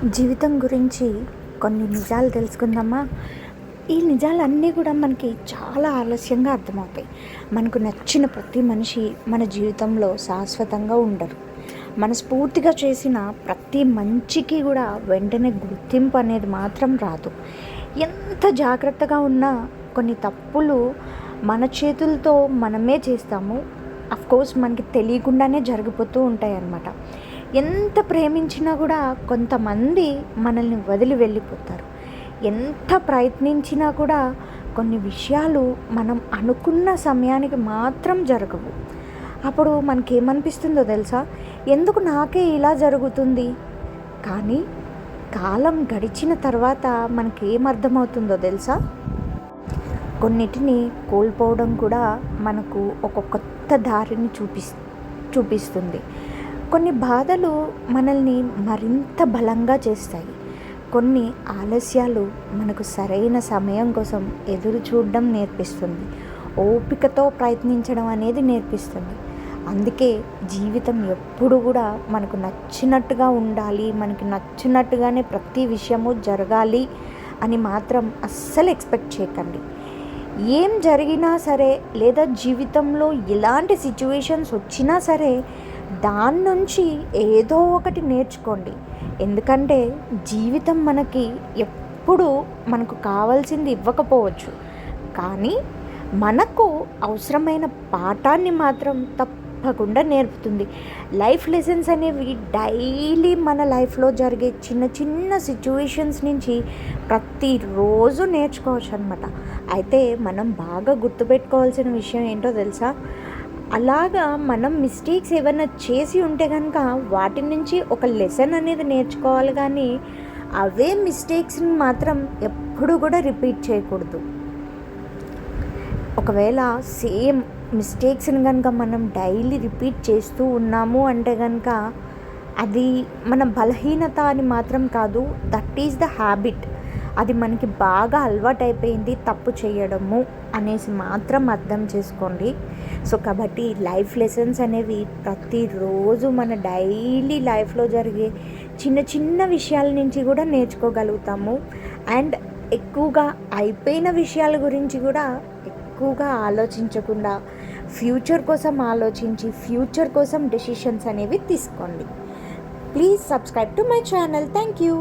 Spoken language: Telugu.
జీవితం గురించి కొన్ని నిజాలు తెలుసుకుందామా? ఈ నిజాలన్నీ కూడా మనకి చాలా ఆలస్యంగా అర్థమవుతాయి. మనకు నచ్చిన ప్రతి మనిషి మన జీవితంలో శాశ్వతంగా ఉండరు. మనస్ఫూర్తిగా చేసిన ప్రతి మంచికి కూడా వెంటనే గుర్తింపు అనేది మాత్రం రాదు. ఎంత జాగ్రత్తగా ఉన్నా కొన్ని తప్పులు మన చేతులతో మనమే చేస్తాము. అఫ్కోర్స్ మనకి తెలియకుండానే జరిగిపోతూ ఉంటాయి అన్నమాట. ఎంత ప్రేమించినా కూడా కొంతమంది మనల్ని వదిలి వెళ్ళిపోతారు. ఎంత ప్రయత్నించినా కూడా కొన్ని విషయాలు మనం అనుకున్న సమయానికి మాత్రం జరగవు. అప్పుడు మనకేమనిపిస్తుందో తెలుసా? ఎందుకు నాకే ఇలా జరుగుతుంది? కానీ కాలం గడిచిన తర్వాత మనకేమర్థమవుతుందో తెలుసా? కొన్నిటిని కోల్పోవడం కూడా మనకు ఒక కొత్త దారిని చూపిస్తుంది. కొన్ని బాధలు మనల్ని మరింత బలంగా చేస్తాయి. కొన్ని ఆలస్యాలు మనకు సరైన సమయం కోసం ఎదురు చూడడం నేర్పిస్తుంది. ఓపికతో ప్రయత్నించడం అనేది నేర్పిస్తుంది. అందుకే జీవితం ఎప్పుడు కూడా మనకు నచ్చినట్టుగా ఉండాలి, మనకి నచ్చినట్టుగానే ప్రతి విషయము జరగాలి అని మాత్రం అస్సలు ఎక్స్పెక్ట్ చేయకండి. ఏం జరిగినా సరే, లేదా జీవితంలో ఎలాంటి సిచ్యువేషన్స్ వచ్చినా సరే, దాని నుంచి ఏదో ఒకటి నేర్చుకోండి. ఎందుకంటే జీవితం మనకి ఎప్పుడు మనకు కావాల్సింది ఇవ్వకపోవచ్చు, కానీ మనకు అవసరమైన పాఠాన్ని మాత్రం తప్పకుండా నేర్పుతుంది. లైఫ్ లెసన్స్ అనేవి డైలీ మన లైఫ్లో జరిగే చిన్న చిన్న సిచ్యువేషన్స్ నుంచి ప్రతిరోజు నేర్చుకోవచ్చు అనమాట. అయితే మనం బాగా గుర్తుపెట్టుకోవాల్సిన విషయం ఏంటో తెలుసా? అలాగా మనం మిస్టేక్స్ ఏమైనా చేసి ఉంటే కనుక వాటి నుంచి ఒక లెసన్ అనేది నేర్చుకోవాలి, కానీ అవే మిస్టేక్స్ని మాత్రం ఎప్పుడు కూడా రిపీట్ చేయకూడదు. ఒకవేళ సేమ్ మిస్టేక్స్ని కనుక మనం డైలీ రిపీట్ చేస్తూ ఉన్నాము అంటే కనుక అది మన బలహీనత అని మాత్రం కాదు, దట్ ఈజ్ ద హ్యాబిట్. అది మనకి బాగా అలవాటైపోయింది తప్పు చేయడము అనేసి మాత్రం అర్థం చేసుకోండి. సో కాబట్టి లైఫ్ లెసన్స్ అనేవి ప్రతిరోజు మన డైలీ లైఫ్లో జరిగే చిన్న చిన్న విషయాల నుంచి కూడా నేర్చుకోగలుగుతాము. అండ్ ఎక్కువగా అయిపోయిన విషయాల గురించి కూడా ఎక్కువగా ఆలోచించకుండా ఫ్యూచర్ కోసం ఆలోచించి ఫ్యూచర్ కోసం డెసిషన్స్ అనేవి తీసుకోండి. Please subscribe to my channel. Thank you.